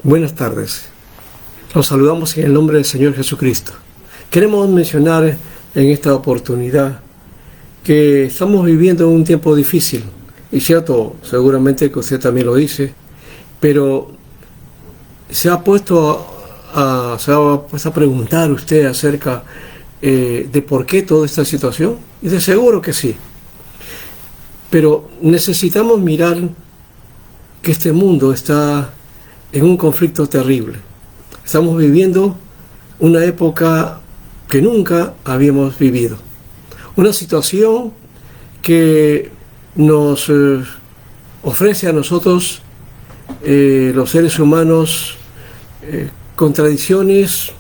Buenas tardes. Los saludamos en el nombre del Señor Jesucristo. Queremos mencionar en esta oportunidad que estamos viviendo un tiempo difícil. Y cierto, seguramente que usted también lo dice, pero se ha puesto a preguntar usted acerca de por qué toda esta situación. Y de seguro que sí. Pero necesitamos mirar que este mundo está en un conflicto terrible. Estamos viviendo una época que nunca habíamos vivido. Una situación que nos ofrece a nosotros, los seres humanos, contradicciones,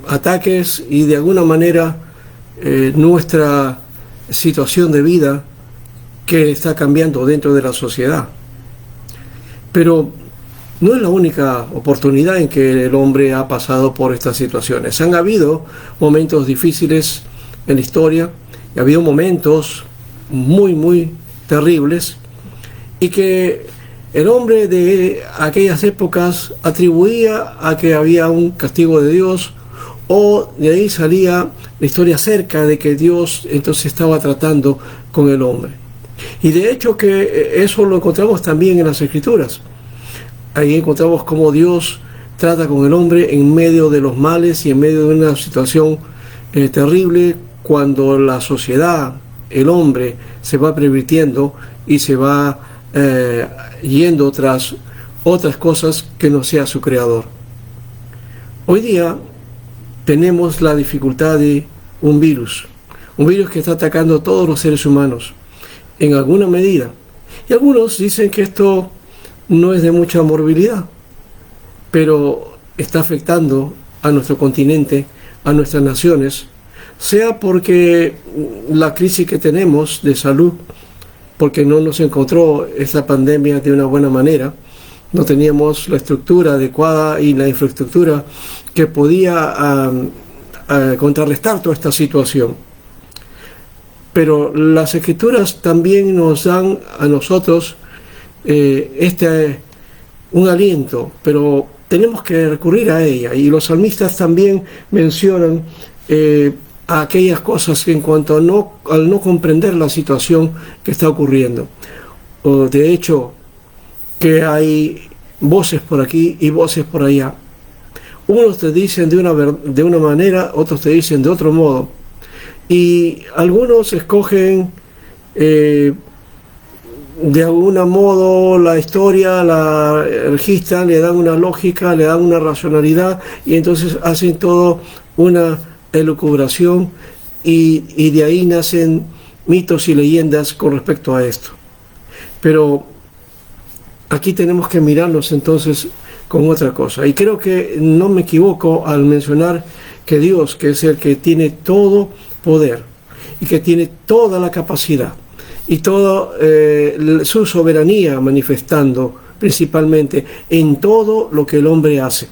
ataques y de alguna manera nuestra situación de vida que está cambiando dentro de la sociedad. Pero no es la única oportunidad en que el hombre ha pasado por estas situaciones. Han habido momentos difíciles en la historia, y ha habido momentos muy terribles, y que el hombre de aquellas épocas atribuía a que había un castigo de Dios, o de ahí salía la historia acerca de que Dios entonces estaba tratando con el hombre. Y de hecho que eso lo encontramos también en las Escrituras. Ahí encontramos cómo Dios trata con el hombre en medio de los males y en medio de una situación terrible, cuando la sociedad, el hombre, se va pervirtiendo y se va yendo tras otras cosas que no sea su creador. Hoy día tenemos la dificultad de un virus que está atacando a todos los seres humanos en alguna medida. Y algunos dicen que esto no es de mucha morbilidad, pero está afectando a nuestro continente, a nuestras naciones, sea porque la crisis que tenemos de salud, porque no nos encontró esta pandemia de una buena manera, no teníamos la estructura adecuada y la infraestructura que podía contrarrestar toda esta situación. Pero las Escrituras también nos dan a nosotros un aliento, pero tenemos que recurrir a ella. Y los salmistas también mencionan a aquellas cosas que en cuanto al no comprender la situación que está ocurriendo. De hecho, que hay voces por aquí y voces por allá. Unos te dicen de una manera, otros te dicen de otro modo. Y algunos escogen de algún modo la historia, la registran, le dan una lógica, le dan una racionalidad, y entonces hacen todo una elucubración, y de ahí nacen mitos y leyendas con respecto a esto. Pero aquí tenemos que mirarnos entonces con otra cosa. Y creo que no me equivoco al mencionar que Dios, que es el que tiene todo poder y que tiene toda la capacidad y toda su soberanía manifestando principalmente en todo lo que el hombre hace.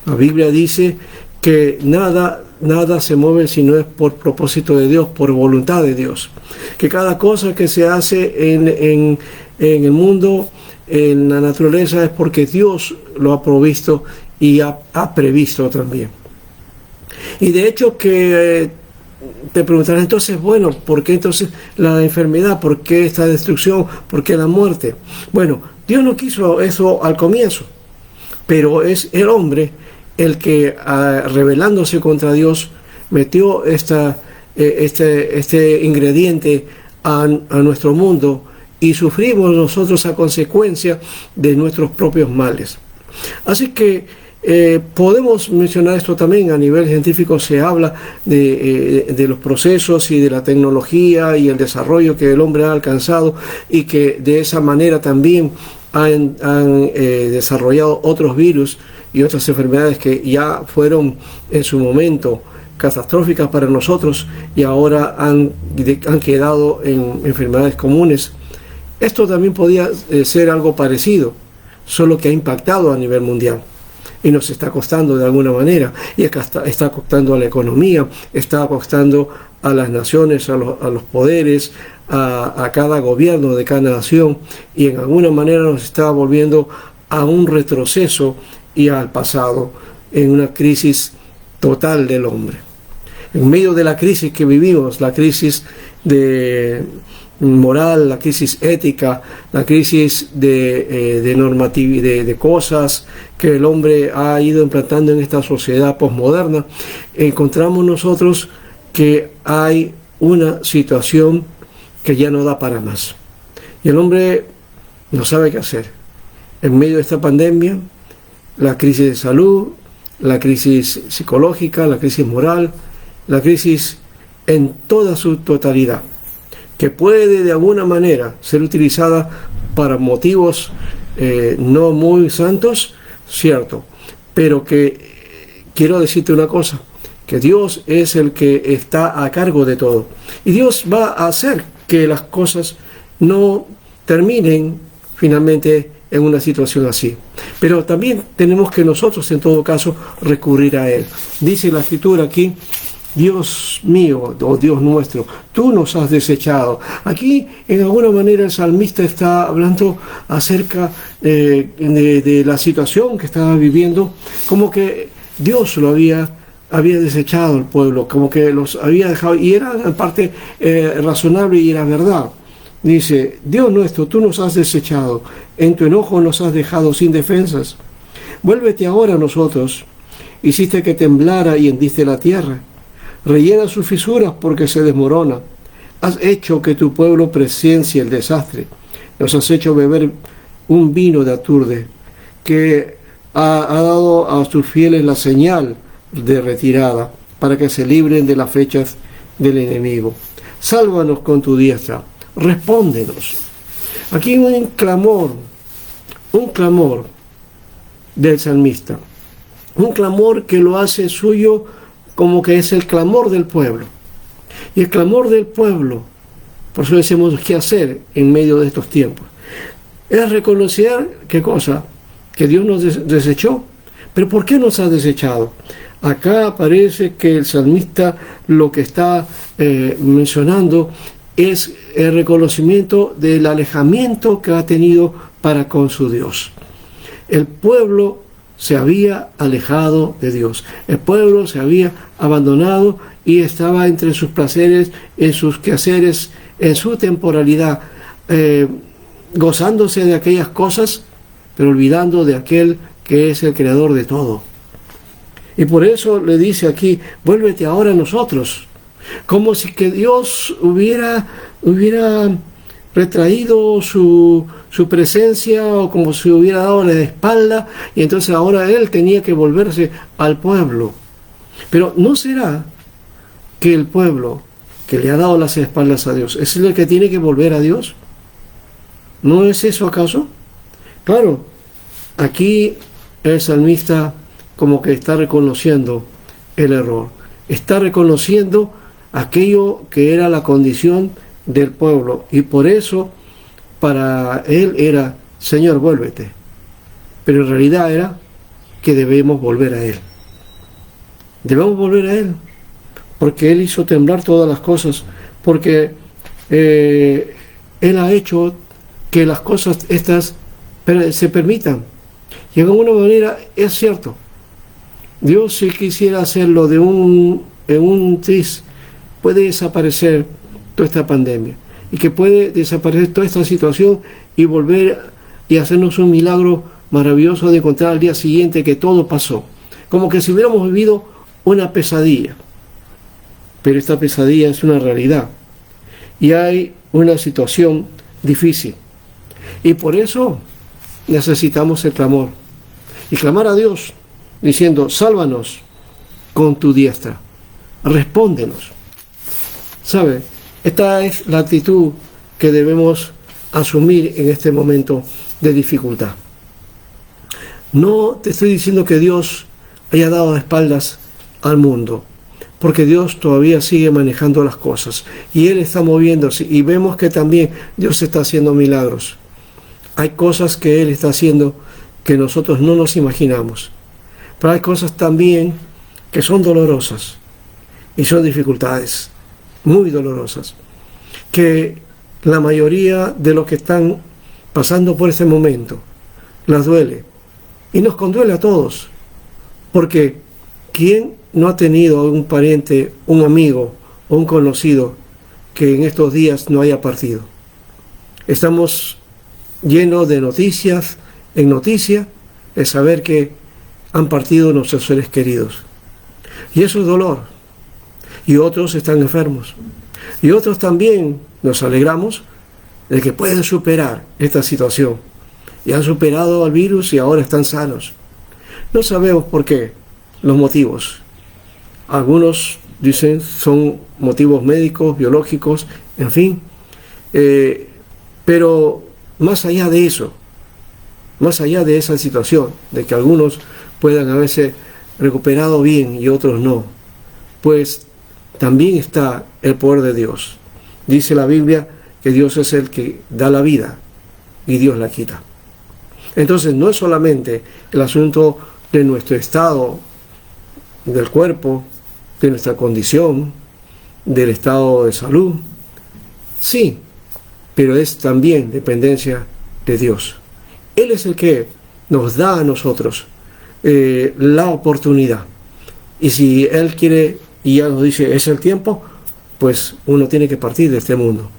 La Biblia dice que nada se mueve si no es por propósito de Dios, por voluntad de Dios. Que cada cosa que se hace en el mundo, en la naturaleza, es porque Dios lo ha provisto y ha previsto también. Y de hecho que te preguntarás entonces, bueno, ¿por qué entonces la enfermedad? ¿Por qué esta destrucción? ¿Por qué la muerte? Bueno, Dios no quiso eso al comienzo, pero es el hombre el que, rebelándose contra Dios, metió este ingrediente a nuestro mundo, y sufrimos nosotros a consecuencia de nuestros propios males. Así que podemos mencionar esto también. A nivel científico se habla de los procesos y de la tecnología y el desarrollo que el hombre ha alcanzado, y que de esa manera también han desarrollado otros virus y otras enfermedades que ya fueron en su momento catastróficas para nosotros y ahora han quedado en enfermedades comunes. Esto también podía ser algo parecido, solo que ha impactado a nivel mundial y nos está costando de alguna manera, y acá está costando a la economía, está costando a las naciones, a los poderes, a cada gobierno de cada nación, y en alguna manera nos está volviendo a un retroceso y al pasado, en una crisis total del hombre. En medio de la crisis que vivimos, la crisis de moral, la crisis ética, la crisis de normatividad, de cosas que el hombre ha ido implantando en esta sociedad posmoderna, encontramos nosotros que hay una situación que ya no da para más. Y el hombre no sabe qué hacer. En medio de esta pandemia, la crisis de salud, la crisis psicológica, la crisis moral, la crisis en toda su totalidad, que puede de alguna manera ser utilizada para motivos no muy santos, cierto, pero que quiero decirte una cosa, que Dios es el que está a cargo de todo, y Dios va a hacer que las cosas no terminen finalmente en una situación así. Pero también tenemos que nosotros, en todo caso, recurrir a Él. Dice la Escritura aquí: Dios mío, o Dios nuestro, tú nos has desechado. Aquí, en alguna manera, el salmista está hablando acerca de la situación que estaba viviendo, como que Dios lo había desechado al pueblo, como que los había dejado, y era en parte razonable y era verdad. Dice: Dios nuestro, tú nos has desechado, en tu enojo nos has dejado sin defensas. Vuélvete ahora a nosotros, hiciste que temblara y hendiste la tierra. Rellena sus fisuras porque se desmorona. Has hecho que tu pueblo presencie el desastre. Nos has hecho beber un vino de aturde, que ha dado a sus fieles la señal de retirada, para que se libren de las flechas del enemigo. Sálvanos con tu diestra, respóndenos. Aquí hay un clamor del salmista, un clamor que lo hace suyo, como que es el clamor del pueblo. Y el clamor del pueblo, por eso decimos qué hacer en medio de estos tiempos, es reconocer, ¿qué cosa? Que Dios nos desechó. ¿Pero por qué nos ha desechado? Acá parece que el salmista lo que está mencionando es el reconocimiento del alejamiento que ha tenido para con su Dios. El pueblo se había alejado de Dios. El pueblo se había abandonado y estaba entre sus placeres, en sus quehaceres, en su temporalidad, gozándose de aquellas cosas, pero olvidando de aquel que es el creador de todo. Y por eso le dice aquí: vuélvete ahora a nosotros. Como si que Dios hubiera retraído su presencia, o como si hubiera dado la espalda, y entonces ahora Él tenía que volverse al pueblo. Pero ¿no será que el pueblo que le ha dado las espaldas a Dios es el que tiene que volver a Dios? ¿No es eso acaso? Claro, aquí el salmista como que está reconociendo el error, está reconociendo aquello que era la condición del pueblo, y por eso para él era: Señor, vuélvete. Pero en realidad era que debemos volver a Él. Debemos volver a Él, porque Él hizo temblar todas las cosas, porque Él ha hecho que las cosas estas se permitan. Y de alguna manera es cierto, Dios, si quisiera hacerlo en un tris, puede desaparecer toda esta pandemia, y que puede desaparecer toda esta situación y volver y hacernos un milagro maravilloso de encontrar al día siguiente que todo pasó, como que si hubiéramos vivido una pesadilla. Pero esta pesadilla es una realidad y hay una situación difícil, y por eso necesitamos el clamor y clamar a Dios diciendo: sálvanos con tu diestra, respóndenos. ¿Sabe? Esta es la actitud que debemos asumir en este momento de dificultad. No te estoy diciendo que Dios haya dado las espaldas al mundo, porque Dios todavía sigue manejando las cosas y Él está moviéndose, y vemos que también Dios está haciendo milagros. Hay cosas que Él está haciendo que nosotros no nos imaginamos, pero hay cosas también que son dolorosas y son dificultades muy dolorosas, que la mayoría de los que están pasando por este momento las duele. Y nos conduele a todos. Porque ¿quién no ha tenido un pariente, un amigo o un conocido que en estos días no haya partido? Estamos llenos de noticias, en noticia, de saber que han partido nuestros seres queridos. Y eso es dolor. Y otros están enfermos. Y otros también nos alegramos de que pueden superar esta situación. Y han superado al virus y ahora están sanos. No sabemos por qué, los motivos. Algunos dicen son motivos médicos, biológicos, en fin. Pero más allá de eso, más allá de esa situación, de que algunos puedan haberse recuperado bien y otros no, pues también está el poder de Dios. Dice la Biblia que Dios es el que da la vida y Dios la quita. Entonces no es solamente el asunto de nuestro estado del cuerpo, de nuestra condición, del estado de salud. Sí, pero es también dependencia de Dios. Él es el que nos da a nosotros la oportunidad. Y si Él quiere y ya nos dice es el tiempo, pues uno tiene que partir de este mundo.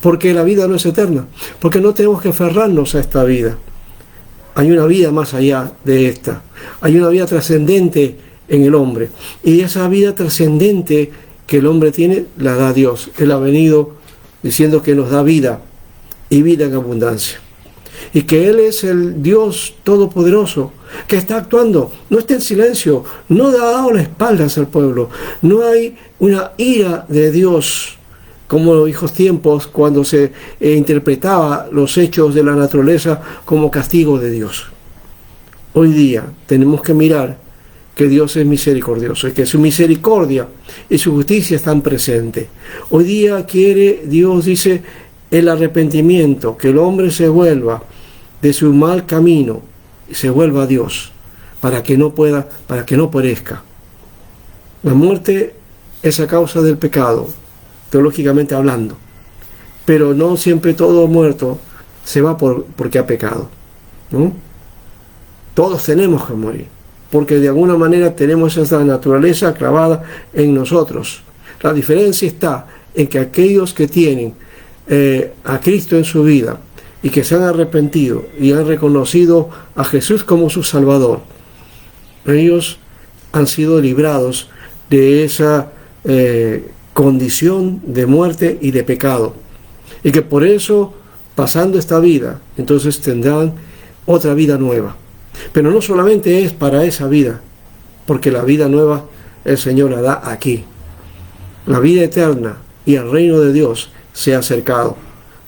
Porque la vida no es eterna. Porque no tenemos que aferrarnos a esta vida. Hay una vida más allá de esta. Hay una vida trascendente en el hombre. Y esa vida trascendente que el hombre tiene, la da Dios. Él ha venido diciendo que nos da vida y vida en abundancia. Y que Él es el Dios todopoderoso, que está actuando, no está en silencio, no ha dado las espaldas al pueblo. No hay una ira de Dios como en los viejos tiempos cuando se interpretaba los hechos de la naturaleza como castigo de Dios. Hoy día tenemos que mirar que Dios es misericordioso y que su misericordia y su justicia están presentes. Hoy día quiere, Dios dice, el arrepentimiento, que el hombre se vuelva de su mal camino y se vuelva a Dios para que no perezca. La muerte es a causa del pecado, teológicamente hablando, pero no siempre todo muerto se va porque ha pecado, ¿no? Todos tenemos que morir, porque de alguna manera tenemos esa naturaleza clavada en nosotros. La diferencia está en que aquellos que tienen a Cristo en su vida y que se han arrepentido y han reconocido a Jesús como su Salvador, ellos han sido librados de esa condición de muerte y de pecado, y que por eso, pasando esta vida, entonces tendrán otra vida nueva. Pero no solamente es para esa vida, porque la vida nueva el Señor la da aquí. La vida eterna y el reino de Dios se ha acercado.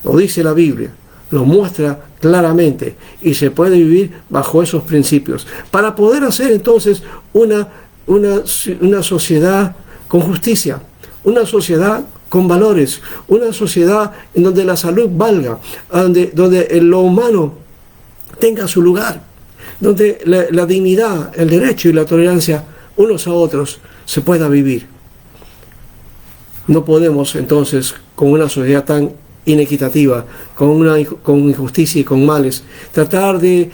Lo dice la Biblia, lo muestra claramente, y se puede vivir bajo esos principios para poder hacer entonces una sociedad con justicia, una sociedad con valores, una sociedad en donde la salud valga, donde lo humano tenga su lugar, donde la dignidad, el derecho y la tolerancia unos a otros se pueda vivir. No podemos entonces, con una sociedad tan inequitativa, con injusticia y con males, tratar de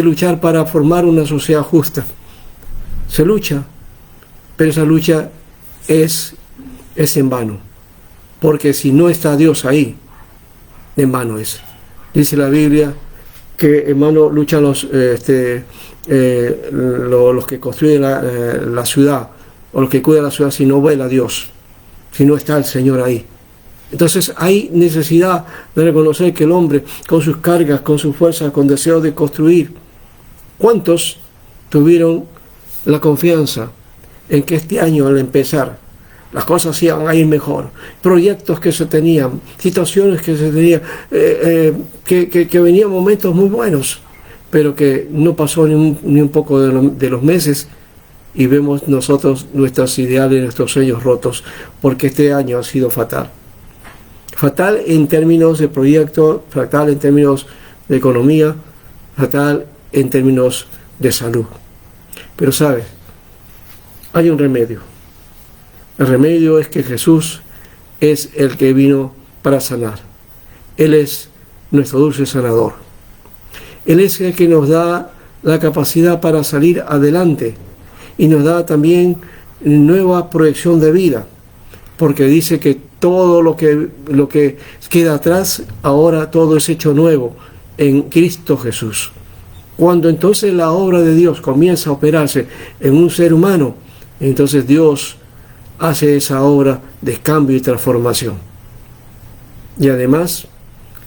luchar para formar una sociedad justa. Se lucha, pero esa lucha es en vano, porque si no está Dios ahí, en vano es. Dice la Biblia que en vano luchan los que construyen la ciudad, o los que cuidan la ciudad, si no vela a Dios, si no está el Señor ahí. Entonces hay necesidad de reconocer que el hombre, con sus cargas, con sus fuerzas, con deseo de construir, ¿cuántos tuvieron la confianza en que este año, al empezar, las cosas iban a ir mejor? Proyectos que se tenían, situaciones que se tenían, que venían momentos muy buenos, pero que no pasó ni un poco de los meses, y vemos nosotros nuestros ideales, nuestros sueños rotos, porque este año ha sido fatal. Fatal en términos de proyecto, fatal en términos de economía, fatal en términos de salud. Pero ¿sabes? Hay un remedio. El remedio es que Jesús es el que vino para sanar. Él es nuestro dulce sanador. Él es el que nos da la capacidad para salir adelante y nos da también nueva proyección de vida, porque dice que todo lo que queda atrás, ahora todo es hecho nuevo en Cristo Jesús. Cuando entonces la obra de Dios comienza a operarse en un ser humano, entonces Dios hace esa obra de cambio y transformación. Y además,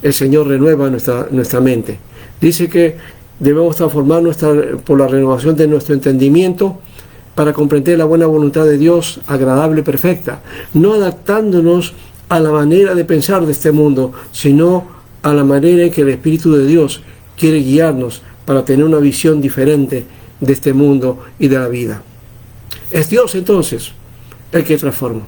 el Señor renueva nuestra mente. Dice que debemos transformarnos por la renovación de nuestro entendimiento para comprender la buena voluntad de Dios, agradable y perfecta, no adaptándonos a la manera de pensar de este mundo, sino a la manera en que el Espíritu de Dios quiere guiarnos para tener una visión diferente de este mundo y de la vida. Es Dios entonces el que transforma.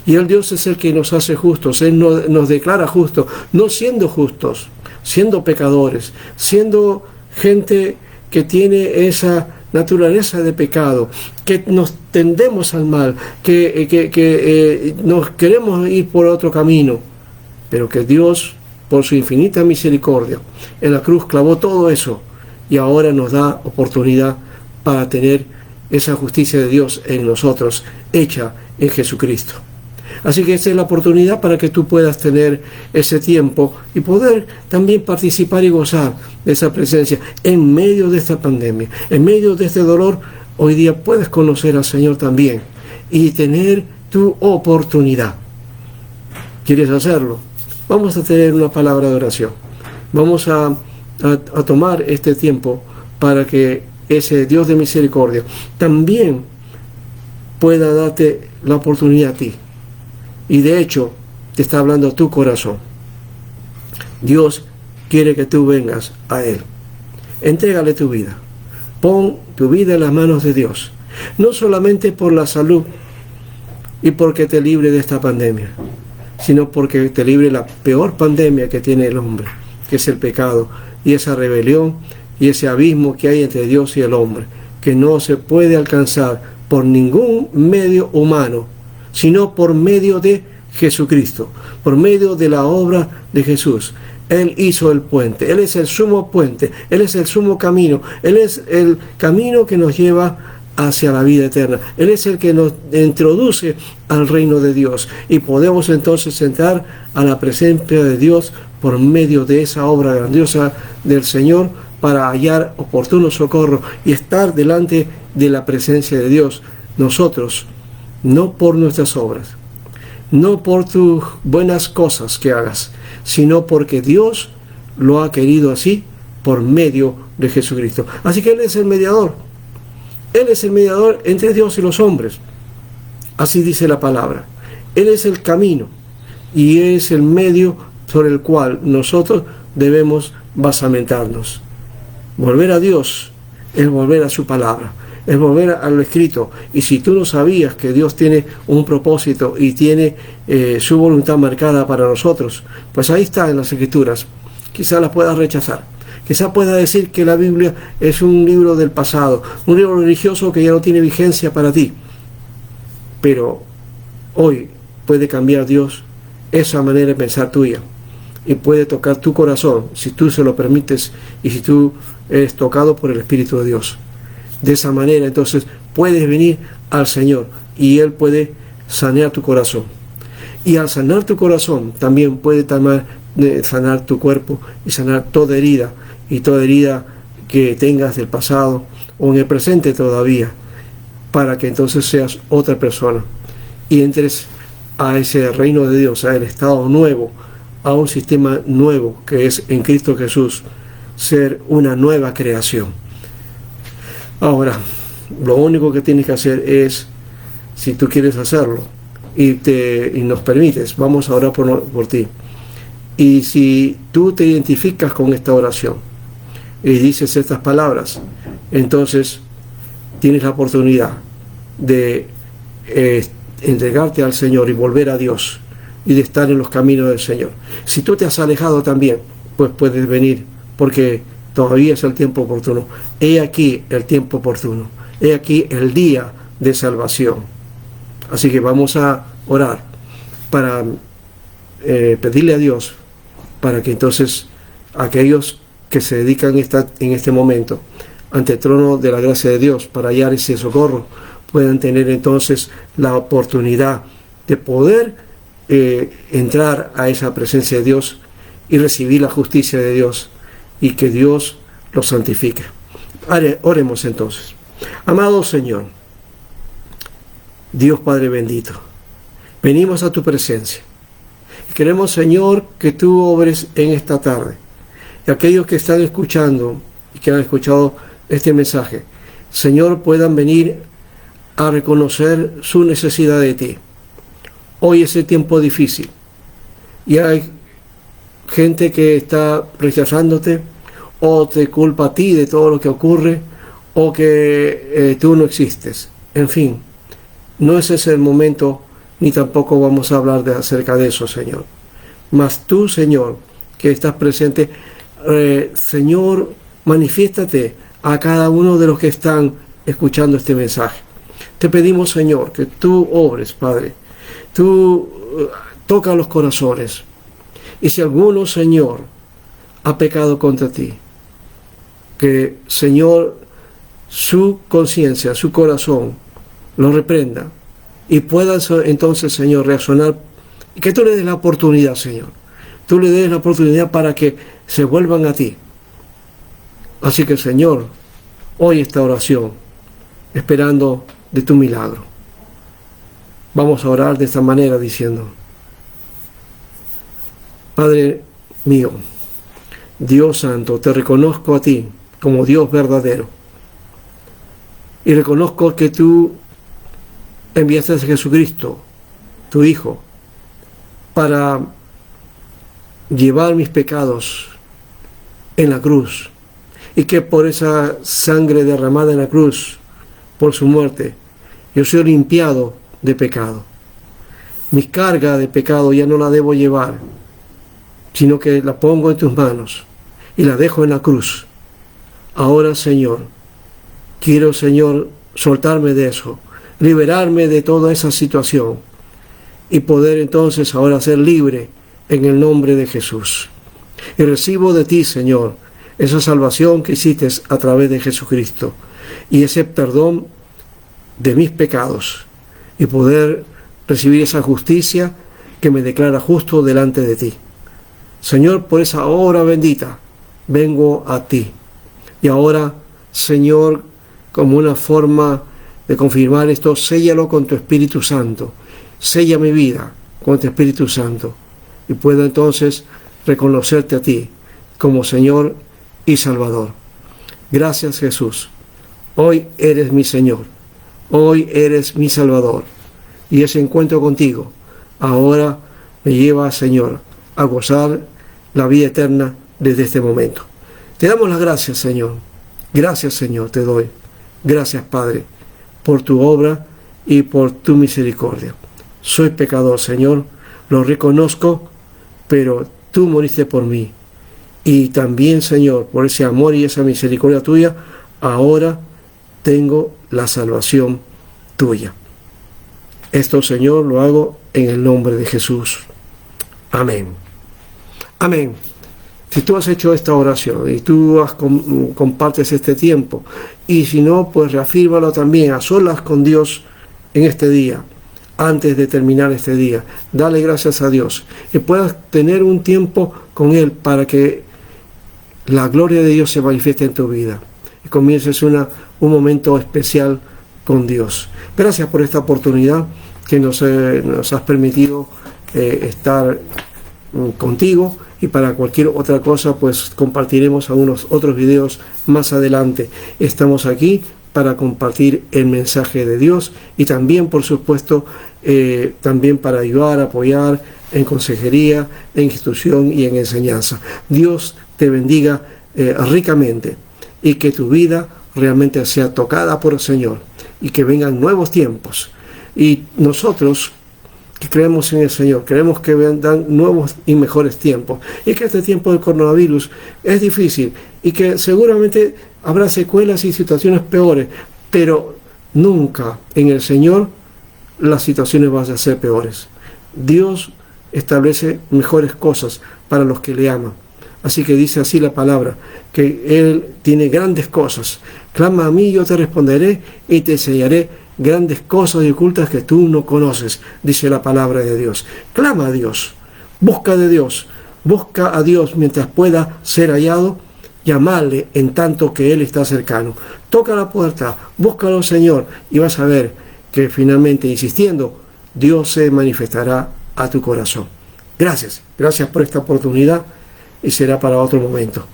Y el Dios es el que nos hace justos. Él nos declara justos, no siendo justos, siendo pecadores, siendo gente que tiene esa naturaleza de pecado, que nos tendemos al mal, que nos queremos ir por otro camino, pero que Dios, por su infinita misericordia, en la cruz clavó todo eso y ahora nos da oportunidad para tener esa justicia de Dios en nosotros, hecha en Jesucristo. Así que esta es la oportunidad para que tú puedas tener ese tiempo y poder también participar y gozar de esa presencia en medio de esta pandemia, en medio de este dolor. Hoy día puedes conocer al Señor también y tener tu oportunidad. ¿Quieres hacerlo? Vamos a tener una palabra de oración. Vamos a tomar este tiempo para que ese Dios de misericordia también pueda darte la oportunidad a ti. Y de hecho, te está hablando a tu corazón. Dios quiere que tú vengas a Él. Entrégale tu vida. Pon tu vida en las manos de Dios. No solamente por la salud y porque te libre de esta pandemia, sino porque te libre la peor pandemia que tiene el hombre, que es el pecado y esa rebelión y ese abismo que hay entre Dios y el hombre, que no se puede alcanzar por ningún medio humano, sino por medio de Jesucristo, por medio de la obra de Jesús. Él hizo el puente, Él es el sumo puente, Él es el sumo camino, Él es el camino que nos lleva hacia la vida eterna. Él es el que nos introduce al reino de Dios y podemos entonces entrar a la presencia de Dios por medio de esa obra grandiosa del Señor para hallar oportuno socorro y estar delante de la presencia de Dios. Nosotros, no por nuestras obras, no por tus buenas cosas que hagas, sino porque Dios lo ha querido así por medio de Jesucristo. Así que Él es el mediador. Él es el mediador entre Dios y los hombres. Así dice la palabra. Él es el camino y es el medio sobre el cual nosotros debemos basamentarnos. Volver a Dios es volver a su palabra, es volver a lo escrito. Y si tú no sabías que Dios tiene un propósito y tiene su voluntad marcada para nosotros, pues ahí está en las Escrituras. Quizás las puedas rechazar. Quizás puedas decir que la Biblia es un libro del pasado, un libro religioso que ya no tiene vigencia para ti. Pero hoy puede cambiar Dios esa manera de pensar tuya y puede tocar tu corazón si tú se lo permites y si tú eres tocado por el Espíritu de Dios. De esa manera entonces puedes venir al Señor y Él puede sanear tu corazón. Y al sanar tu corazón también puede sanar tu cuerpo y sanar toda herida y toda herida que tengas del pasado o en el presente todavía, para que entonces seas otra persona y entres a ese reino de Dios, a el estado nuevo, a un sistema nuevo que es en Cristo Jesús, ser una nueva creación. Ahora, lo único que tienes que hacer es, si tú quieres hacerlo y nos permites, vamos a orar por ti. Y si tú te identificas con esta oración y dices estas palabras, entonces tienes la oportunidad de entregarte al Señor y volver a Dios y de estar en los caminos del Señor. Si tú te has alejado también, pues puedes venir, porque todavía es el tiempo oportuno. He aquí el tiempo oportuno. He aquí el día de salvación. Así que vamos a orar para pedirle a Dios para que entonces aquellos que se dedican en este momento ante el trono de la gracia de Dios para hallar ese socorro, puedan tener entonces la oportunidad de poder entrar a esa presencia de Dios y recibir la justicia de Dios, y que Dios los santifique. Oremos entonces. Amado Señor, Dios Padre bendito, venimos a tu presencia. Queremos, Señor, que tú obres en esta tarde. Y aquellos que están escuchando y que han escuchado este mensaje, Señor, puedan venir a reconocer su necesidad de ti. Hoy es el tiempo difícil y hay gente que está rechazándote o te culpa a ti de todo lo que ocurre, o que tú no existes. En fin, no ese es el momento, ni tampoco vamos a hablar acerca de eso, Señor. Mas tú, Señor, que estás presente, Señor, manifiéstate a cada uno de los que están escuchando este mensaje. Te pedimos, Señor, que tú obres, Padre. Tú toca los corazones. Y si alguno, Señor, ha pecado contra ti, que, Señor, su conciencia, su corazón, lo reprenda y puedan entonces, Señor, reaccionar, y que tú le des la oportunidad, Señor. Tú le des la oportunidad para que se vuelvan a ti. Así que, Señor, hoy esta oración, esperando de tu milagro. Vamos a orar de esta manera diciendo: Padre mío, Dios Santo, te reconozco a ti como Dios verdadero. Y reconozco que tú enviaste a Jesucristo, tu Hijo, para llevar mis pecados en la cruz. Y que por esa sangre derramada en la cruz, por su muerte, yo soy limpiado de pecado. Mi carga de pecado ya no la debo llevar, sino que la pongo en tus manos y la dejo en la cruz. Ahora, Señor, quiero, Señor, soltarme de eso, liberarme de toda esa situación y poder entonces ahora ser libre en el nombre de Jesús. Y recibo de ti, Señor, esa salvación que hiciste a través de Jesucristo y ese perdón de mis pecados y poder recibir esa justicia que me declara justo delante de ti. Señor, por esa hora bendita, vengo a ti. Y ahora, Señor, como una forma de confirmar esto, séllalo con tu Espíritu Santo. Sella mi vida con tu Espíritu Santo. Y puedo entonces reconocerte a ti como Señor y Salvador. Gracias, Jesús. Hoy eres mi Señor. Hoy eres mi Salvador. Y ese encuentro contigo ahora me lleva, Señor, a gozar la vida eterna desde este momento. Te damos las gracias, Señor. Gracias, Señor, te doy. Gracias, Padre, por tu obra y por tu misericordia. Soy pecador, Señor, lo reconozco, pero tú moriste por mí. Y también, Señor, por ese amor y esa misericordia tuya, ahora tengo la salvación tuya. Esto, Señor, lo hago en el nombre de Jesús. Amén. Amén. Si tú has hecho esta oración y tú compartes este tiempo, y si no, pues reafírmalo también a solas con Dios en este día, antes de terminar este día. Dale gracias a Dios y puedas tener un tiempo con Él para que la gloria de Dios se manifieste en tu vida y comiences un momento especial con Dios. Gracias por esta oportunidad que nos has permitido estar contigo, y para cualquier otra cosa pues compartiremos algunos otros videos más adelante. Estamos aquí para compartir el mensaje de Dios y también, por supuesto, también para ayudar, apoyar en consejería, en instrucción y en enseñanza. Dios te bendiga ricamente y que tu vida realmente sea tocada por el Señor y que vengan nuevos tiempos. Y nosotros que creemos en el Señor, creemos que vendrán nuevos y mejores tiempos, y que este tiempo del coronavirus es difícil y que seguramente habrá secuelas y situaciones peores, pero nunca en el Señor las situaciones van a ser peores. Dios establece mejores cosas para los que le aman. Así que dice así la palabra, que Él tiene grandes cosas. Clama a mí, yo te responderé y te enseñaré grandes cosas y ocultas que tú no conoces, dice la palabra de Dios. Clama a Dios, busca de Dios, busca a Dios mientras pueda ser hallado, llamarle en tanto que Él está cercano. Toca la puerta, búscalo, Señor, y vas a ver que finalmente, insistiendo, Dios se manifestará a tu corazón. Gracias por esta oportunidad y será para otro momento.